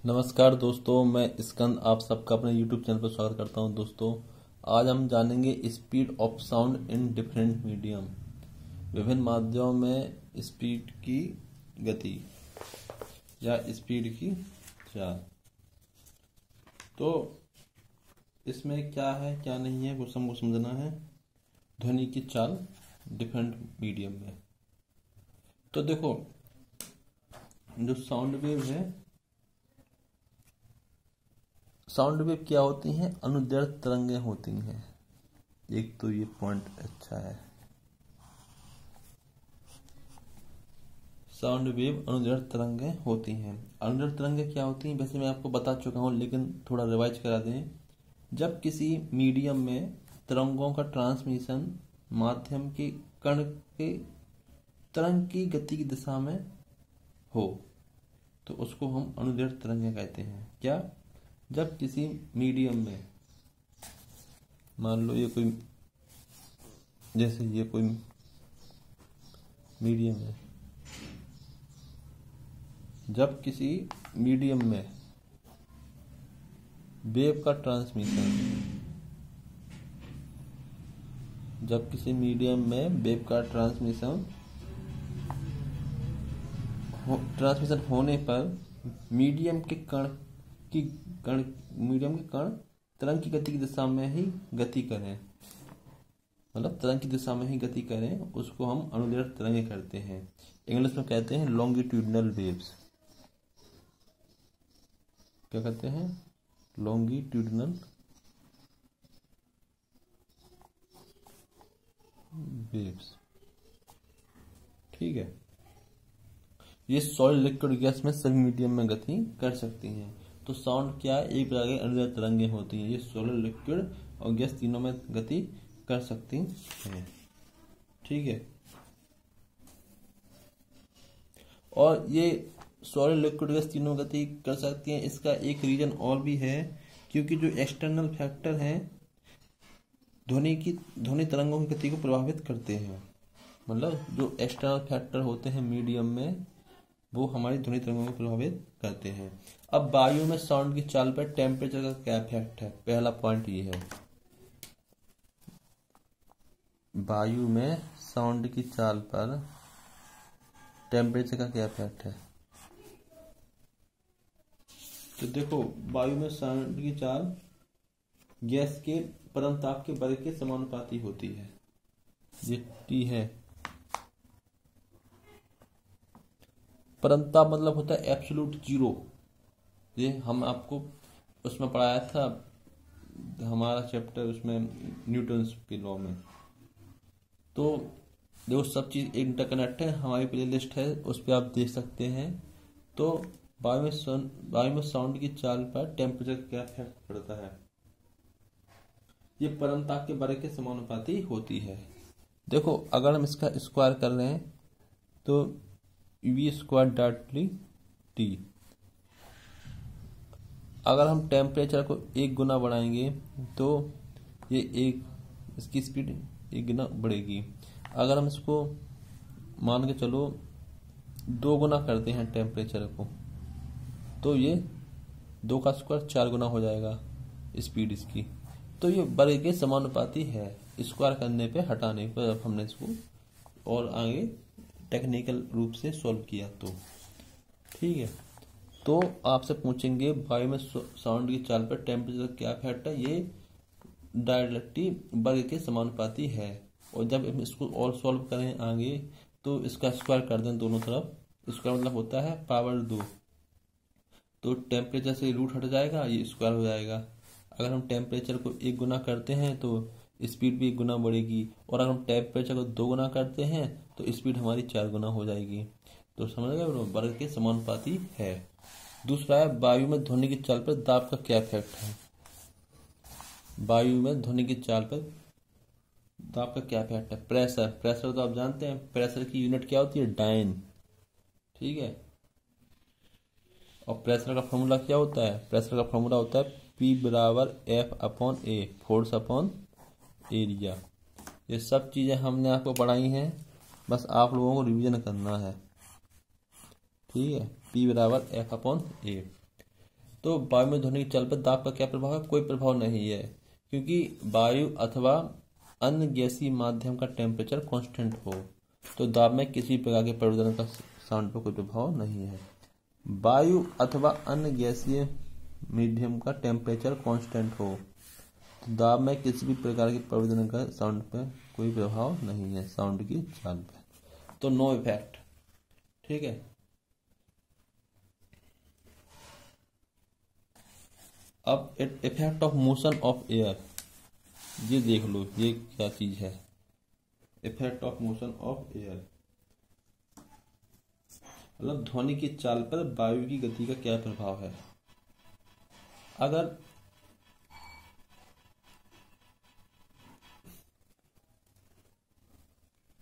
नमस्कार दोस्तों, मैं स्कंद आप सबका अपने YouTube चैनल पर स्वागत करता हूं। दोस्तों, आज हम जानेंगे speed of sound in different medium. विभिन्न माध्यमों में स्पीड की गति या स्पीड की चाल। तो इसमें क्या है क्या नहीं है वो हमको समझना है। ध्वनि की चाल डिफरेंट मीडियम में। तो देखो, जो साउंड वेव है, साउंड वेव क्या होती हैं? अनुदैर्घ्य तरंगें होती हैं। एक तो ये पॉइंट अच्छा है। साउंड वेव अनुदैर्घ्य तरंगें होती हैं। अनुदैर्घ्य तरंगें क्या होती हैं? वैसे मैं आपको बता चुका हूं, लेकिन थोड़ा रिवाइज करा दें। जब किसी मीडियम में तरंगों का ट्रांसमिशन माध्यम के कण के तरंग की गति की दिशा में हो तो उसको हम अनुदैर्घ्य तरंगें कहते हैं। क्या? जब किसी मीडियम में, मान लो ये कोई, जैसे ये कोई मीडियम है, जब किसी मीडियम में वेव का ट्रांसमिशन, जब किसी मीडियम में वेव का ट्रांसमिशन होने पर मीडियम के कण तरंग की गति की दिशा में ही गति करें, मतलब तरंग की दिशा में ही गति करें, उसको हम अनुदैर्घ्य तरंगें करते हैं। इंग्लिश में कहते हैं लॉन्गिट्यूडिनल वेव्स। क्या कहते हैं? Longitudinal waves. ठीक है। ये सॉलिड, लिक्विड, गैस में सभी मीडियम में गति कर सकती हैं। तो साउंड क्या है? एक प्रकार की अनुदैर्घ्य तरंगें होती हैं। ये सॉलिड, लिक्विड और गैस तीनों में गति कर सकती हैं। ठीक है। और ये सॉलिड, लिक्विड, गैस तीनों गति कर सकती हैं। इसका एक रीजन और भी है, क्योंकि जो एक्सटर्नल फैक्टर हैं ध्वनि तरंगों की गति को प्रभावित करते हैं। मतलब जो एक्सटर्नल फैक्टर होते हैं मीडियम में, वो हमारी ध्वनि तरंगों को प्रभावित करते हैं। अब वायु में साउंड की चाल पर टेम्परेचर का क्या इफेक्ट है? पहला पॉइंट ये है, वायु में साउंड की चाल पर टेम्परेचर का क्या इफेक्ट है। तो देखो, वायु में साउंड की चाल गैस के परम ताप के वर्ग के समानुपाती होती है। ये T है। परम ताप मतलब होता है एब्सोल्यूट जीरो। ये हम आपको उसमें पढ़ाया था, हमारा चैप्टर उसमें न्यूटन के लॉ में। तो देखो, सब चीज इंटरकनेक्ट है। हमारी प्लेलिस्ट है, उस पर आप देख सकते हैं। तो वायु में साउंड की चाल पर टेम्परेचर का क्या इफेक्ट पड़ता है? ये परम ताप के वर्ग के समानुपाती होती है। देखो, अगर हम इसका स्क्वायर कर रहे हैं तो v² T। अगर हम टेम्परेचर को 1 गुना बढ़ाएंगे तो ये इसकी स्पीड 1 गुना बढ़ेगी। अगर हम इसको मान के चलो 2 गुना करते हैं टेम्परेचर को, तो ये 2 का स्क्वायर 4 गुना हो जाएगा स्पीड इसकी। तो ये वर्ग के समानुपाती है। स्क्वायर करने पे, हटाने पर, अब हमने इसको और आगे टेक्निकल रूप से सॉल्व किया तो ठीक है। तो आपसे पूछेंगे वायु में साउंड की चाल पर टेम्परेचर क्या इफेक्ट है? ये डायरेक्टली वर्ग के समानुपाती है। और जब हम इसको और सॉल्व करें आगे, तो इसका स्क्वायर कर दें दोनों तरफ। स्क्वायर मतलब होता है पावर 2। तो टेम्परेचर से रूट हट जाएगा, ये स्क्वायर हो जाएगा। अगर हम टेम्परेचर को 1 गुना करते हैं तो स्पीड भी 1 गुना बढ़ेगी, और अगर हम टेम्परेचर को 2 गुना करते हैं तो स्पीड हमारी 4 गुना हो जाएगी। तो समझ गए, वर्ग के समानुपाती है। दूसरा है, वायु में ध्वनि की चाल पर दाब का क्या इफेक्ट है? वायु में ध्वनि की चाल पर दाब का क्या इफेक्ट है? प्रेशर तो आप जानते हैं, प्रेशर की यूनिट क्या होती है? डाइन। ठीक है। और प्रेशर का फॉर्मूला क्या होता है? प्रेशर का फॉर्मूला होता है P बराबर F/A, फोर्स अपॉन एरिया। ये सब चीजें हमने आपको पढ़ाई हैं, बस आप लोगों को रिवीजन करना है। ठीक है। P बराबर F/A। तो वायु में ध्वनि की चाल पर दाब का क्या प्रभाव है? कोई प्रभाव नहीं है, क्योंकि वायु अथवा अन्य गैसीय माध्यम का टेम्परेचर कांस्टेंट हो तो दाब में किसी प्रकार के परिवर्तन का साउंड पर कोई प्रभाव नहीं है। वायु अथवा अन्य गैसीय मीडियम का टेम्परेचर कांस्टेंट हो तो दाब में किसी भी प्रकार के परिवर्तन का साउंड पर कोई प्रभाव नहीं है, साउंड की चाल पर, तो नो इफेक्ट। ठीक है। अब effect of motion of air, ये देख लो ये क्या चीज है। Effect of motion of air मतलब ध्वनि की चाल पर वायु की गति का क्या प्रभाव है। अगर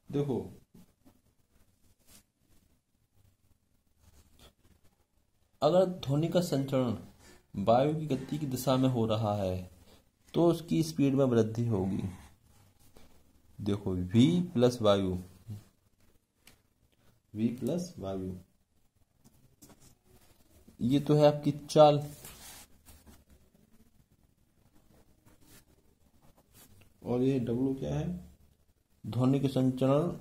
देखो अगर ध्वनि का संचरण वायु की गति की दिशा में हो रहा है तो उसकी स्पीड में वृद्धि होगी। देखो v प्लस वायु, v प्लस वायु, ये तो है आपकी चाल, और ये w क्या है? ध्वनि के संचरण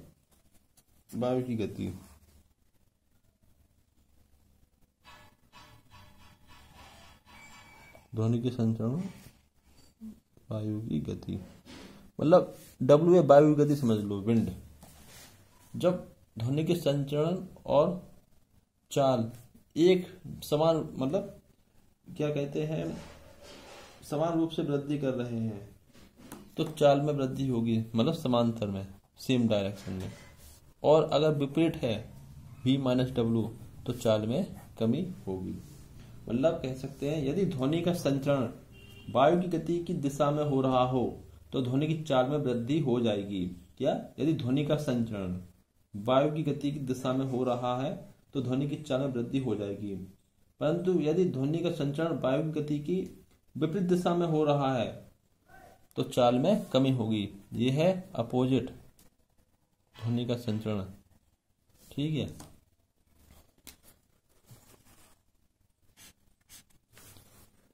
वायु की गति। ध्वनि के संचरण वायु की गति मतलब W है वायु की गति, समझ लो विंड। जब ध्वनि के संचरण और चाल एक समान मतलब क्या कहते हैं समान रूप से वृद्धि कर रहे हैं तो चाल में वृद्धि होगी, मतलब समांतर में, सेम डायरेक्शन में। और अगर विपरीत है v माइनस डब्ल्यू तो चाल में कमी होगी। मतलब कह सकते हैं यदि ध्वनि का संचरण वायु की गति की दिशा में हो रहा हो तो ध्वनि की चाल में वृद्धि हो जाएगी। क्या? यदि ध्वनि का संचरण वायु की गति की दिशा में हो रहा है तो ध्वनि की चाल में वृद्धि हो जाएगी, परंतु यदि ध्वनि का संचरण वायु की गति की विपरीत दिशा में हो रहा है तो चाल में कमी होगी। ये है अपोजिट ध्वनि का संचरण। ठीक है।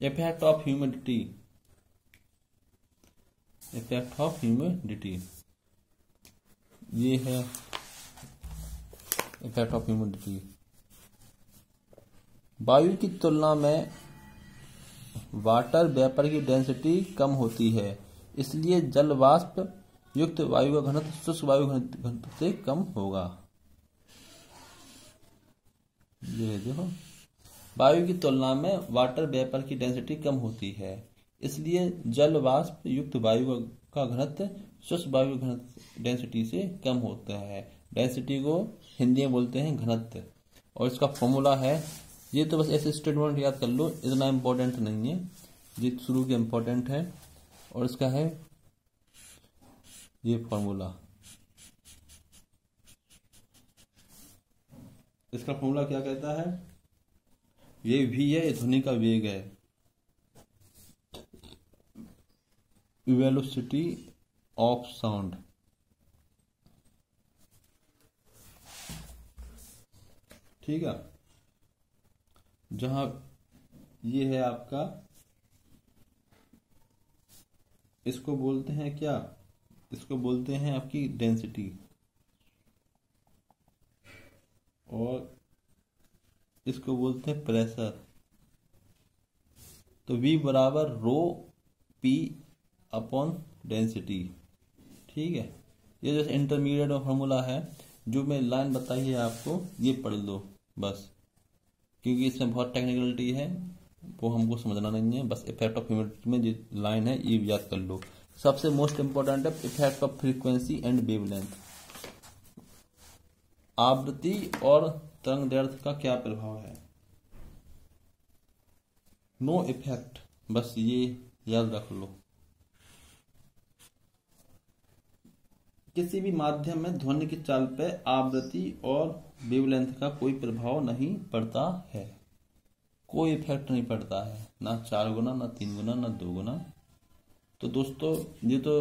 Effect of humidity, effect of humidity, ये है इफेक्ट ऑफ ह्यूमिडिटी। वायु की तुलना में वाटर वेपर की डेंसिटी कम होती है, इसलिए जल वाष्प युक्त वायु का घनत्व शुष्क वायु घनत्व से कम होगा। ये देखो वायु की तुलना में वाटर वेपर की डेंसिटी कम होती है, इसलिए जल वाष्प युक्त वायु का घनत्व शुष्क वायु घनत्व डेंसिटी से कम होता है। डेंसिटी को हिंदी में बोलते हैं घनत्व, और इसका फॉर्मूला है, ये तो बस ऐसे स्टेटमेंट याद कर लो, इतना इम्पोर्टेंट नहीं है, ये शुरू के इम्पोर्टेंट है। और इसका है ये फॉर्मूला, इसका फॉर्मूला क्या कहता है? ये v है, ये ध्वनि का वेग है, वेलोसिटी ऑफ साउंड। ठीक है। जहां ये है आपका, इसको बोलते हैं क्या? इसको बोलते हैं आपकी डेंसिटी, और इसको बोलते हैं प्रेशर। तो V बराबर रो P अपॉन डेंसिटी। ठीक है। ये जैसे इंटरमीडिएट फॉर्मूला है, जो मैं लाइन बताई है आपको, ये पढ़ लो बस, क्योंकि इसमें बहुत टेक्निकलिटी है, वो हमको समझना नहीं है। बस इफेक्ट ऑफ ह्यूमिडिटी में जो लाइन है ये याद कर लो। सबसे मोस्ट इंपॉर्टेंट है effect of frequency and wavelength, आवृत्ति और तरंग दैर्ध्य का क्या प्रभाव है। नो इफेक्ट, बस ये याद रख लो। किसी भी माध्यम में ध्वनि की चाल पर आवृत्ति और वेवलेंथ का कोई प्रभाव नहीं पड़ता है, कोई इफेक्ट नहीं पड़ता है, ना 4 गुना, ना 3 गुना, ना 2 गुना। तो दोस्तों ये तो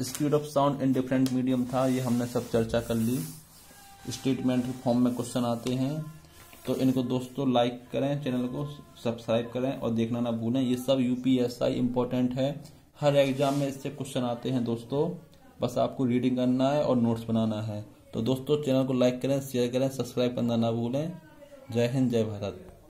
speed of sound in different medium था, ये हमने सब चर्चा कर ली। स्टेटमेंट फॉर्म में क्वेश्चन आते हैं तो इनको दोस्तों लाइक करें, चैनल को सब्सक्राइब करें और देखना ना भूलें। ये सब यूपीएसआई इंपॉर्टेंट है, हर एग्जाम में इससे क्वेश्चन आते हैं दोस्तों। बस आपको रीडिंग करना है और नोट्स बनाना है। तो दोस्तों चैनल को लाइक करें, शेयर करें, सब्सक्राइब करना ना भूलें। जय हिंद, जय भारत।